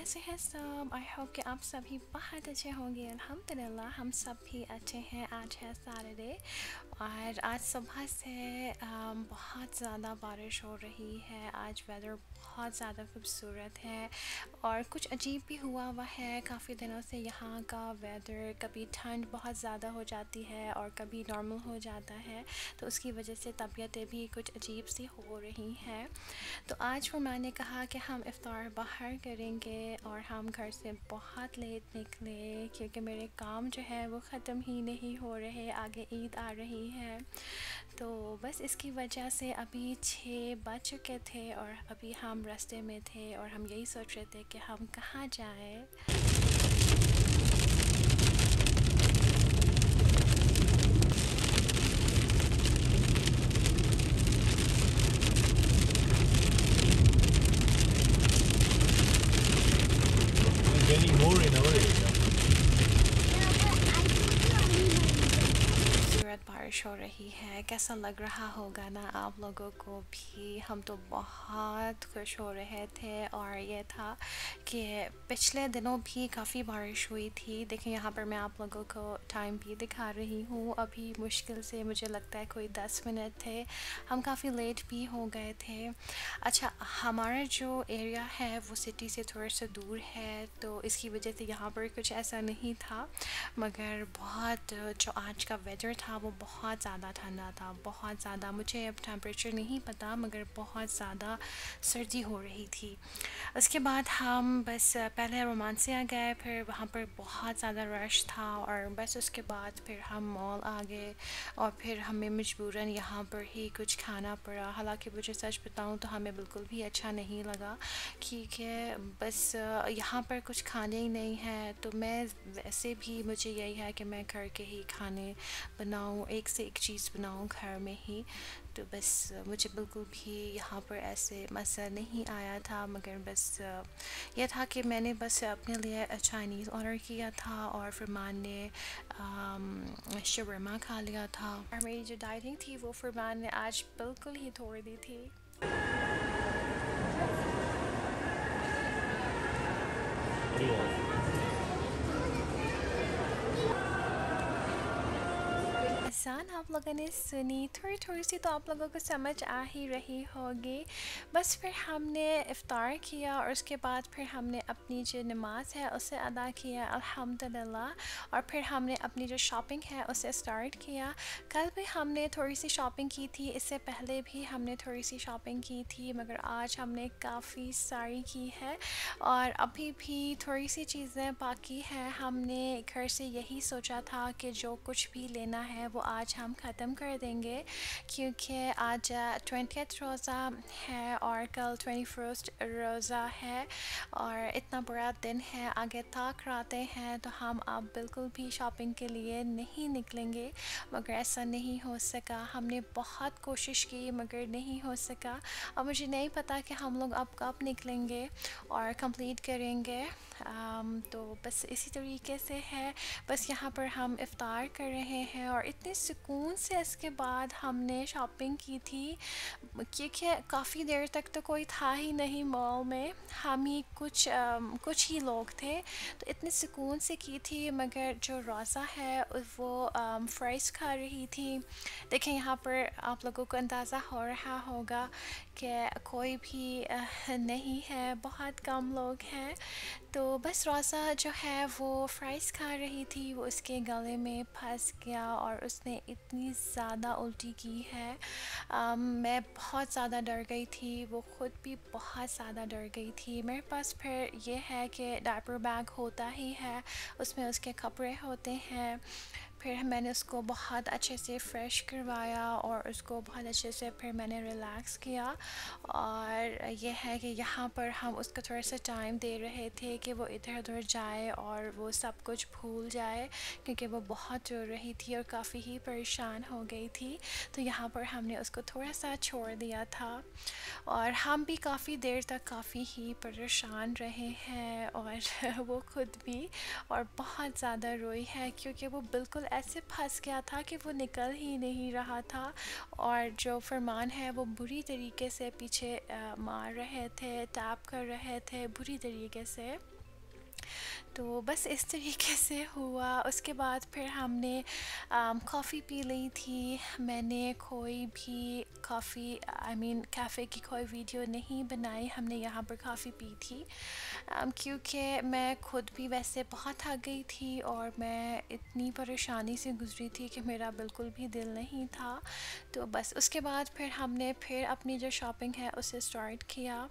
कैसे हैं सब। आई होप कि आप सभी बहुत अच्छे होंगे। अल्हम्दुलिल्लाह हम सब भी अच्छे हैं। आज है सैटरडे और आज सुबह से बहुत ज़्यादा बारिश हो रही है। आज वेदर बहुत ज़्यादा खूबसूरत है और कुछ अजीब भी हुआ है। काफ़ी दिनों से यहाँ का वेदर कभी ठंड बहुत ज़्यादा हो जाती है और कभी नॉर्मल हो जाता है, तो उसकी वजह से तबीयतें भी कुछ अजीब सी हो रही हैं। तो आज फिर मैंने कहा कि हम इफ़्तार बाहर करेंगे और हम घर से बहुत लेट निकले क्योंकि मेरे काम जो है वो ख़त्म ही नहीं हो रहे। आगे ईद आ रही है, तो बस इसकी वजह से अभी 6 बज चुके थे और अभी हम रास्ते में थे और हम यही सोच रहे थे कि हम कहाँ जाएं। Getting more in our area. खूबसूरत बारिश हो रही है। कैसा लग रहा होगा ना आप लोगों को भी। हम तो बहुत खुश हो रहे थे और ये था कि पिछले दिनों भी काफ़ी बारिश हुई थी। देखिए यहाँ पर मैं आप लोगों को टाइम भी दिखा रही हूँ। अभी मुश्किल से मुझे लगता है कोई 10 मिनट थे। हम काफ़ी लेट भी हो गए थे। अच्छा, हमारा जो एरिया है वो सिटी से थोड़ा सा दूर है, तो इसकी वजह से यहाँ पर कुछ ऐसा नहीं था। मगर बहुत जो आज का वेदर था वो बहुत ज़्यादा ठंडा था, बहुत ज़्यादा। मुझे अब टेम्परेचर नहीं पता मगर बहुत ज़्यादा सर्दी हो रही थी। उसके बाद हम बस पहले रोमांसिया गए, फिर वहाँ पर बहुत ज़्यादा रश था और बस उसके बाद फिर हम मॉल आ गए और फिर हमें मजबूरन यहाँ पर ही कुछ खाना पड़ा। हालांकि मुझे सच बताऊँ तो हमें बिल्कुल भी अच्छा नहीं लगा क्योंकि बस यहाँ पर कुछ खाने ही नहीं है। तो मैं वैसे भी मुझे यही है कि मैं घर के ही खाने बनाऊँ, एक से एक चीज़ बनाऊँ घर में ही। तो बस मुझे बिल्कुल भी यहाँ पर ऐसे मज़ा नहीं आया था, मगर बस यह था कि मैंने बस अपने लिए चाइनीज़ ऑर्डर किया था और फरमान ने शवरमा खा लिया था। और मेरी जो डाइटिंग थी वो फरमान ने आज बिल्कुल ही तोड़ दी थी। Yeah. आसान आप लोगों ने सुनी, थोड़ी थोड़ी सी तो आप लोगों को समझ आ ही रही होगी। बस फिर हमने इफ़्तार किया और उसके बाद फिर हमने अपनी जो नमाज है उसे अदा किया अल्हम्दुलिल्लाह। और फिर हमने अपनी जो शॉपिंग है उसे स्टार्ट किया। कल भी हमने थोड़ी सी शॉपिंग की थी, इससे पहले भी हमने थोड़ी सी शॉपिंग की थी, मगर आज हमने काफ़ी सारी की है और अभी भी थोड़ी सी चीज़ें बाकी हैं। हमने घर से यही सोचा था कि जो कुछ भी लेना है वो आज हम ख़त्म कर देंगे क्योंकि आज 20th रोज़ा है और कल 21st रोज़ा है और इतना बड़ा दिन है आगे तक आते हैं, तो हम अब बिल्कुल भी शॉपिंग के लिए नहीं निकलेंगे। मगर ऐसा नहीं हो सका, हमने बहुत कोशिश की मगर नहीं हो सका। अब मुझे नहीं पता कि हम लोग अब कब निकलेंगे और कंप्लीट करेंगे। तो बस इसी तरीके से है। बस यहाँ पर हम इफ़्तार कर रहे हैं और इतने सुकून से इसके बाद हमने शॉपिंग की थी क्योंकि काफ़ी देर तक तो कोई था ही नहीं मॉल में, हम ही कुछ ही लोग थे, तो इतने सुकून से की थी। मगर जो रोज़ा है वो फ्राइज़ खा रही थी। देखें यहाँ पर आप लोगों को अंदाज़ा हो रहा होगा कि कोई भी नहीं है, बहुत कम लोग हैं। तो बस रोज़ा जो है वो फ्राइज़ खा रही थी, वो उसके गले में फंस गया और उसने इतनी ज़्यादा उल्टी की है। मैं बहुत ज़्यादा डर गई थी, वो ख़ुद भी बहुत ज़्यादा डर गई थी। मेरे पास फिर ये है कि डायपर बैग होता ही है, उसमें उसके कपड़े होते हैं। फिर मैंने उसको बहुत अच्छे से फ़्रेश करवाया और उसको बहुत अच्छे से फिर मैंने रिलैक्स किया। और ये है कि यहाँ पर हम उसको थोड़ा सा टाइम दे रहे थे कि वो इधर उधर जाए और वो सब कुछ भूल जाए क्योंकि वो बहुत रो रही थी और काफ़ी ही परेशान हो गई थी। तो यहाँ पर हमने उसको थोड़ा सा छोड़ दिया था और हम भी काफ़ी देर तक काफ़ी ही परेशान रहे हैं और वो ख़ुद भी, और बहुत ज़्यादा रोई है क्योंकि वो बिल्कुल ऐसे फंस गया था कि वो निकल ही नहीं रहा था और जो फरमान है वो बुरी तरीके से पीछे मार रहे थे, टैप कर रहे थे बुरी तरीके से। तो बस इस तरीके से हुआ। उसके बाद फिर हमने कॉफ़ी पी ली थी। मैंने कोई भी कॉफ़ी आई मीन कैफ़े की कोई वीडियो नहीं बनाई, हमने यहाँ पर कॉफ़ी पी थी। क्योंकि मैं खुद भी वैसे बहुत थक गई थी और मैं इतनी परेशानी से गुज़री थी कि मेरा बिल्कुल भी दिल नहीं था। तो बस उसके बाद फिर हमने फिर अपनी जो शॉपिंग है उसे स्टार्ट किया।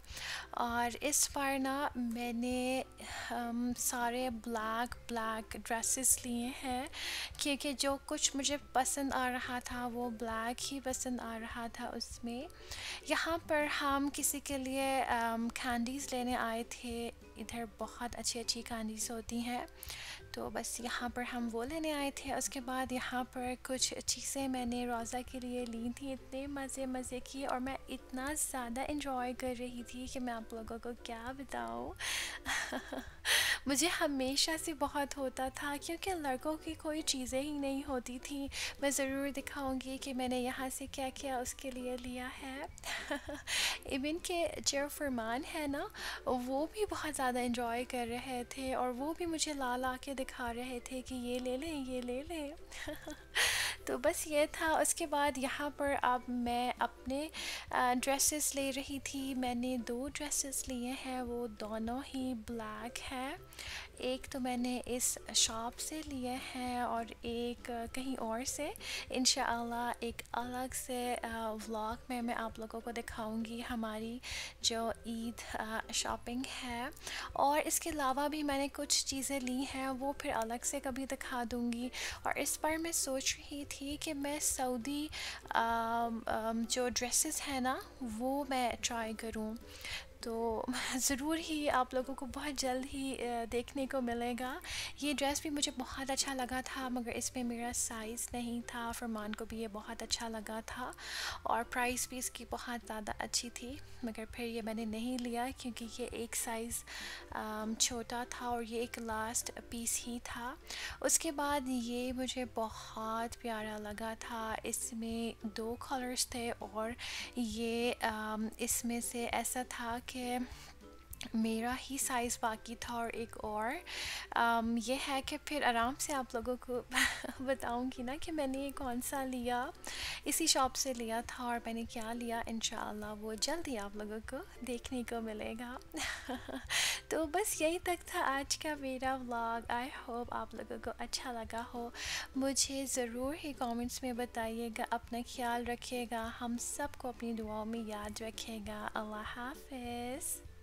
और इस बार ना मैंने सारे ब्लैक ब्लैक ड्रेसेस लिए हैं, क्योंकि जो कुछ मुझे पसंद आ रहा था वो ब्लैक ही पसंद आ रहा था उसमें। यहाँ पर हम किसी के लिए कैंडीज़ लेने आए थे। इधर बहुत अच्छी अच्छी कैंडीज़ होती हैं, तो बस यहाँ पर हम वो लेने आए थे। उसके बाद यहाँ पर कुछ चीज़ें मैंने रोज़ा के लिए ली थी। इतने मज़े मज़े की और मैं इतना ज़्यादा इन्जॉय कर रही थी कि मैं आप लोगों को क्या बताऊँ। मुझे हमेशा से बहुत होता था, क्योंकि लड़कों की कोई चीज़ें ही नहीं होती थी। मैं ज़रूर दिखाऊंगी कि मैंने यहाँ से क्या क्या उसके लिए लिया है। इवन के जो फरमान है ना, वो भी बहुत ज़्यादा इंजॉय कर रहे थे और वो भी मुझे ला ला के दिखा रहे थे कि ये ले लें ये ले लें। तो बस ये था। उसके बाद यहाँ पर अब मैं अपने ड्रेसेस ले रही थी। मैंने 2 ड्रेसेस लिए हैं, वो दोनों ही ब्लैक हैं। एक तो मैंने इस शॉप से लिए हैं और एक कहीं और से। इंशाअल्लाह एक अलग से व्लॉग में मैं आप लोगों को दिखाऊंगी हमारी जो ईद शॉपिंग है। और इसके अलावा भी मैंने कुछ चीज़ें ली हैं, वो फिर अलग से कभी दिखा दूंगी। और इस बार मैं सोच रही थी कि मैं सऊदी जो ड्रेसेस हैं ना वो मैं ट्राई करूं। तो ज़रूर ही आप लोगों को बहुत जल्द ही देखने को मिलेगा। ये ड्रेस भी मुझे बहुत अच्छा लगा था, मगर इसमें मेरा साइज़ नहीं था। फरमान को भी ये बहुत अच्छा लगा था और प्राइस भी इसकी बहुत ज़्यादा अच्छी थी, मगर फिर ये मैंने नहीं लिया क्योंकि ये एक साइज़ छोटा था और ये एक लास्ट पीस ही था। उसके बाद ये मुझे बहुत प्यारा लगा था। इसमें 2 कलर्स थे और ये इसमें से ऐसा था कि मेरा ही साइज़ बाकी था और एक और ये है कि फिर आराम से आप लोगों को बताऊंगी ना कि मैंने ये कौन सा लिया। इसी शॉप से लिया था और मैंने क्या लिया, इंशाअल्लाह वो जल्दी आप लोगों को देखने को मिलेगा। तो बस यही तक था आज का मेरा व्लॉग। आई होप आप लोगों को अच्छा लगा हो। मुझे ज़रूर ही कमेंट्स में बताइएगा। अपना ख्याल रखिएगा, हम सबको अपनी दुआओं में याद रखिएगा। अल्लाह हाफ़िज़।